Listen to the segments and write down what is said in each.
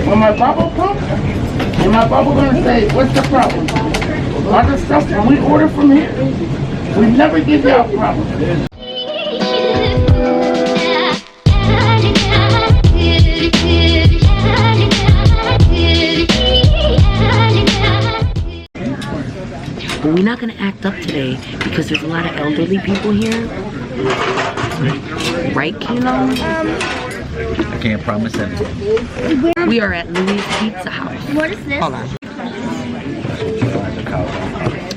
When my bubble comes, and my bubble gonna say, what's the problem? Other stuff, when we order from here, we never give you a problem. But we're not gonna act up today because there's a lot of elderly people here. Right, Kilo? I can't promise anything. We are at Louis Pizza House. What is this? Hold on.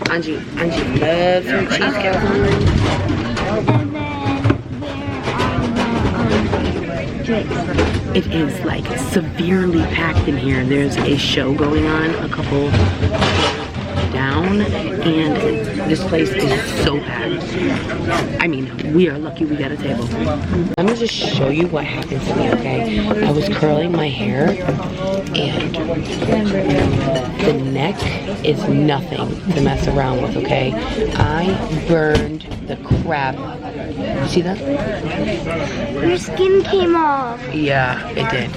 Angie loves her cheese California. It is like severely packed in here. There's a show going on a couple down, and this place is so packed. I mean, we are lucky we got a table. Let me just show you what happened to me, okay? I was curling my hair, and the neck is nothing to mess around with, okay? I burned the crap. You see that? Your skin came off. Yeah, it did.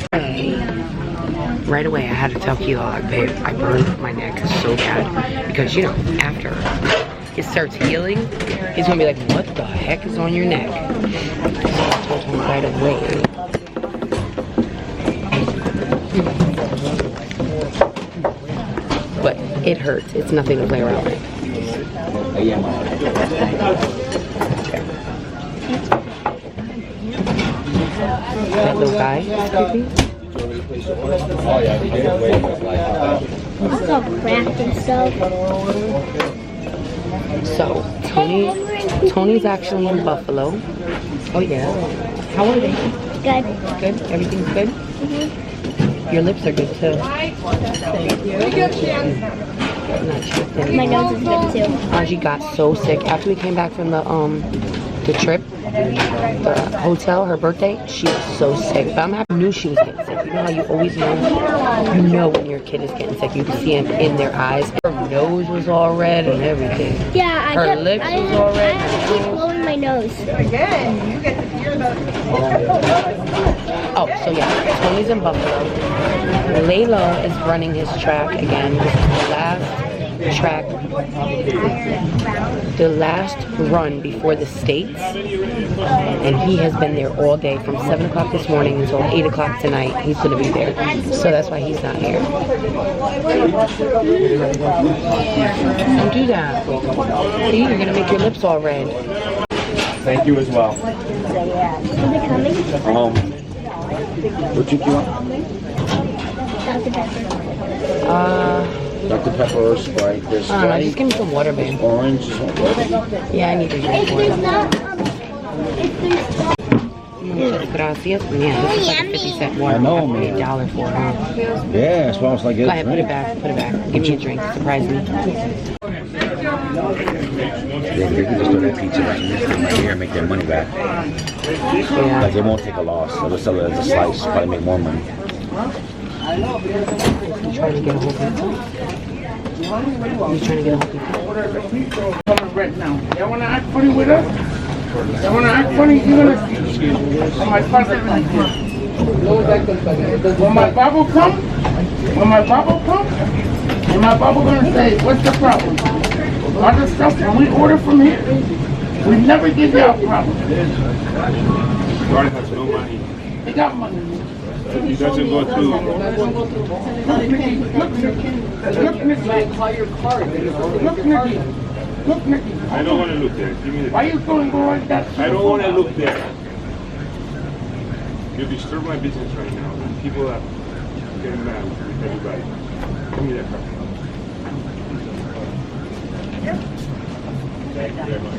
Right away, I had to tell Kilo, like, babe, I burned my neck so bad. Because, you know, after it starts healing, he's gonna be like, what the heck is on your neck? So I told him right away. But it hurts. It's nothing to play around with. That little guy is creepy. It's all cracked and stuff. So, Tony's actually in Buffalo. Oh yeah. How are they? Good. Good? Everything's good? Your lips are good too. My nose is good too. Angie got so sick after we came back from the trip, the hotel, her birthday. She was so sick, but I knew she was getting sick. You know how you always know? You know when your kid is getting sick. You can see it in their eyes. Her nose was all red and everything. Yeah, her lips was all red. I have to keep blowing my nose. Again, you get to hear the... Oh, so yeah, Tony's in Buffalo. Layla is running his track again. This is the last track, the last run before the States, and he has been there all day from 7 o'clock this morning until 8 o'clock tonight. He's going to be there, so that's why he's not here. Don't do that. See, you're going to make your lips all red. Thank you as well. What drink you want? Dr. Pepper or Sprite. There's Sprite. Just give me some water, babe. Orange. Yeah, I need to drink water. Muchas gracias. Man, this is like a 50-cent water. I know, man. man. $1 for it, huh? Yeah, it smells like it. Go ahead, put it back. Put it back. Give me a drink. Surprise me. Yeah, they can just throw that pizza right here and make their money back. Yeah. Like, they won't take a loss. They'll sell it as a slice, probably make more money. You trying to get a whole pizza? You trying to get a whole pizza? Right now. Y'all wanna act funny with us? Y'all wanna act funny? You're gonna see. On my father's like this. When my bubble comes, and my bubble gonna say, what's the problem? Other stuff, when we order from here, we never give you a problem. Garden has no money. They got money. He doesn't go through. Look, Nicky. Call your card. Look, Nicky. Look, Nicky. I don't want to look there. Give me the. Why you going to go like that? I don't want to look there. You disturb my business right now. People are getting mad with everybody. Give me that card. Thank you very much.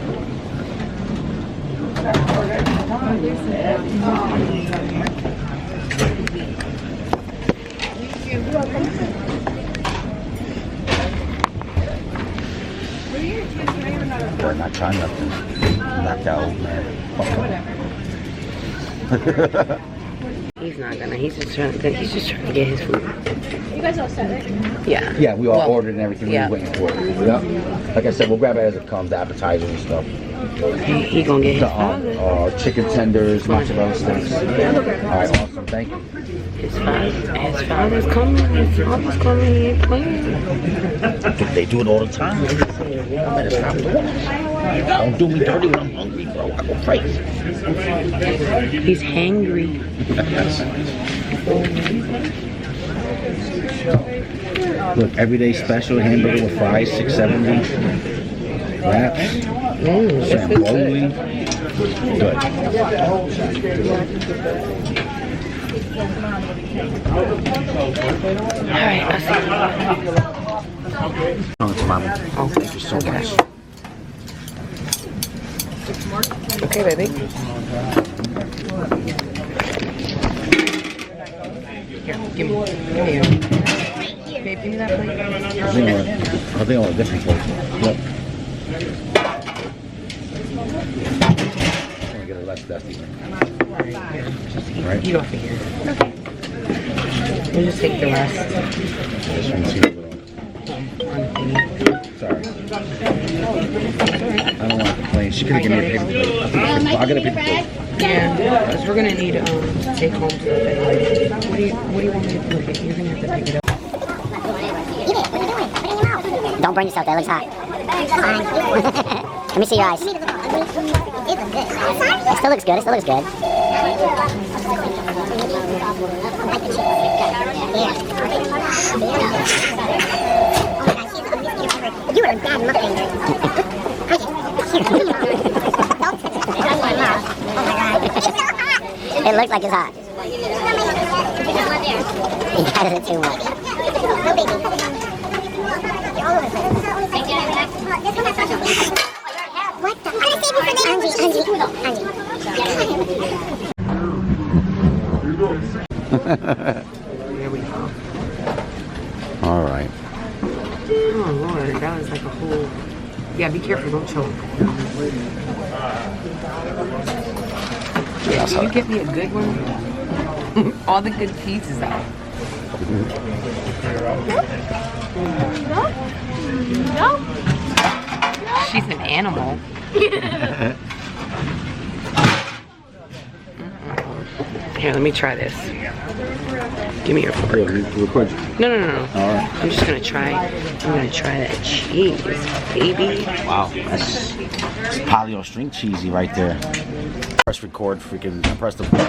We're not trying nothing. Knocked out, man. He's not gonna. He's just trying to get his food. You guys all set, right? Yeah. Yeah, we all ordered and everything. Yeah. We were waiting for it. Yep. Like I said, we'll grab it as it comes, the appetizers and stuff. He gonna get his The chicken tenders, mozzarella sticks. All right, awesome. Thank you. His father's coming. His father's coming. He ain't playing. They do it all the time. I better stop doing it. Don't do me dirty when I'm hungry, bro. I go crazy. He's hangry. Look, everyday special hamburger with fries, $6.70. Wraps, Zamboli. Good. Alright, I'll see you. Oh, Mama. Oh, thank you so much. Okay, baby. Here, give me here. Babe, give me that plate. I think on a different place. Yep. I'm gonna get it less dusty. Right? Eat off of here. Okay. We'll just take the rest. This one's here. Sorry. I don't want to complain. She could have given me a paper plate. I'll get a paper plate. Yeah, because we're gonna need take home stuff anyway. What do you want me to do? You're gonna have to pick it up. Don't burn yourself, that looks hot. Let me see your eyes. It still looks good, it still looks good. You are a bad mukbanger. It looks like it's hot. He has it too much. What the? Here we go. All right. Oh Lord, that was like a whole. Yeah, be careful, don't choke. Yeah, can you get me a good one? All the good pieces out. No. She's an animal. Here, let me try this. Give me your fork. Record you. No. All right. I'm just gonna try. I'm gonna try that cheese, baby. Wow, that's paleo string cheesy right there. Press record, freaking press the button.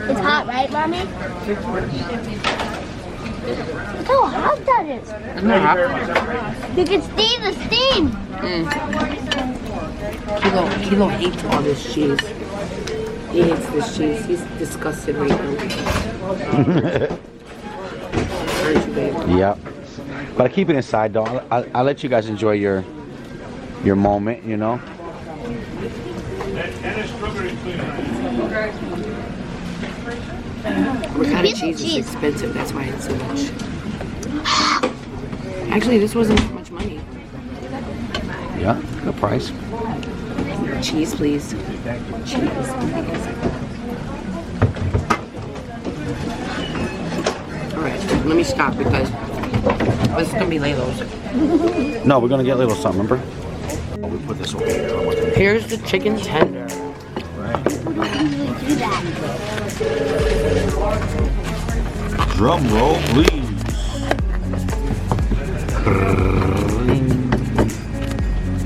It's hot, right, Mommy? Look how hot that is. Isn't that hot? You can see the steam. Kilo hates all this cheese. He hates this cheese. He's disgusted right now. Aren't you, babe? Yep. But I keep it inside though. I'll let you guys enjoy your moment, you know. What kind of cheese is expensive? That's why it's so much. Actually, this wasn't that much money. Yeah, good price. Cheese, please. Cheese. Alright, let me stop because this is gonna be Laylo's. No, we're gonna get a little something, remember? Oh, we put this over here. Here's the chicken tender. Drum roll, please.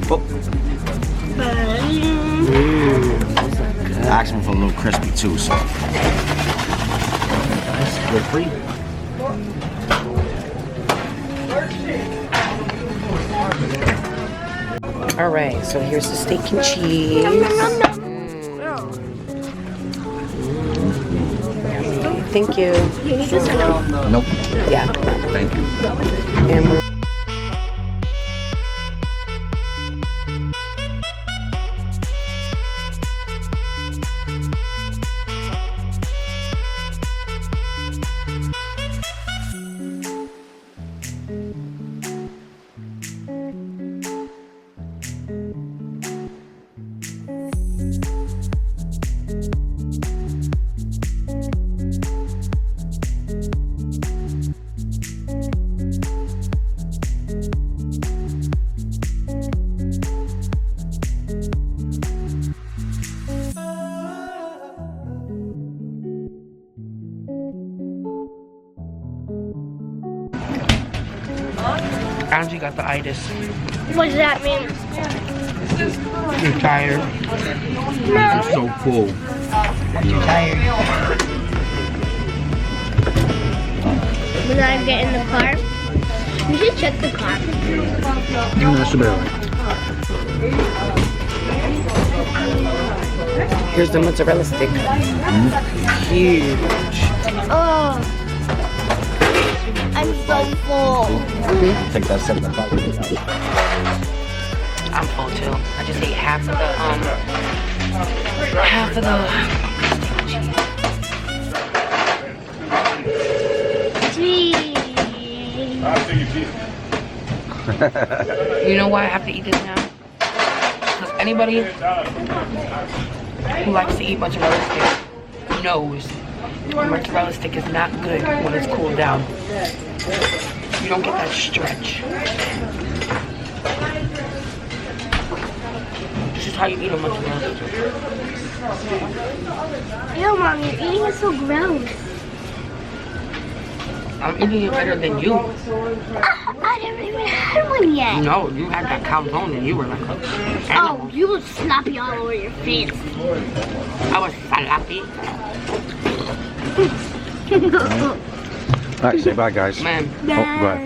Oh. Ask me for a little crispy too, so. Nice, good free. All right, so here's the steak and cheese. Thank you. Nope. Yeah. Thank you. And we're Angie got the itis. What does that mean? You're tired. No. So cool. You're tired. When I get in the car, you should check the car. That's a bit right. Here's the mozzarella stick. Huge. Oh, I'm so full. Take that 7 o'clock. I'm full too. I just ate half of You know why I have to eat this now? Because anybody who likes to eat mozzarella stick knows a mozzarella stick is not good when it's cooled down. You don't get that stretch. This is how you eat a mozzarella stick. Ew, Mom, you're eating it so gross. I'm eating it better than you. I never even had one yet. No, you had that calzone and you were like, Oh, you were sloppy all over your face. I was sloppy. Alright, say bye, guys. Man, Oh, bye.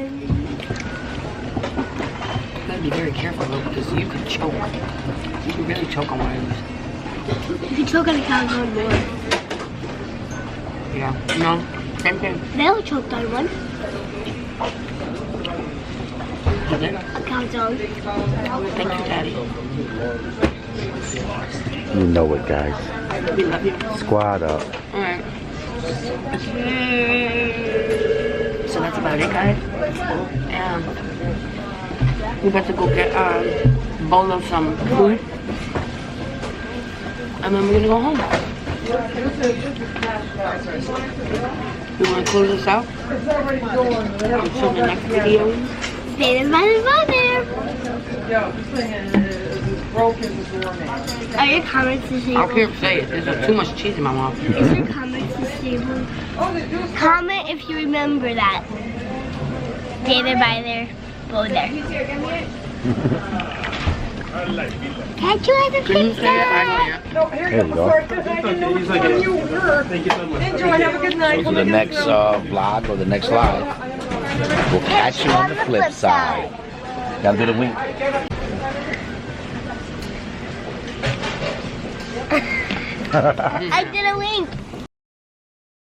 you gotta be very careful though because you could choke. You can really choke on one of these. You can choke on a calzone more. Yeah, no, same thing. Nella choked on one. You did? A calzone. Thank you, Daddy. You know it, guys. We love you. Squad up. Alright. So that's about it, guys. We're about to go get a bowl of some food. And then we're gonna go home. You wanna close this out? Until the next video. Stay in my mother. Are your comments I disabled? can't say it. There's too much cheese in my mouth. Is your comments disabled? Comment if you remember that. Stay there, by there, go there. Can't you have a Can you say it? I can't. There you go. Enjoy, have a good night. So the next vlog or the next live, we'll catch you on the flip side. Gotta do the wink. I did a wink.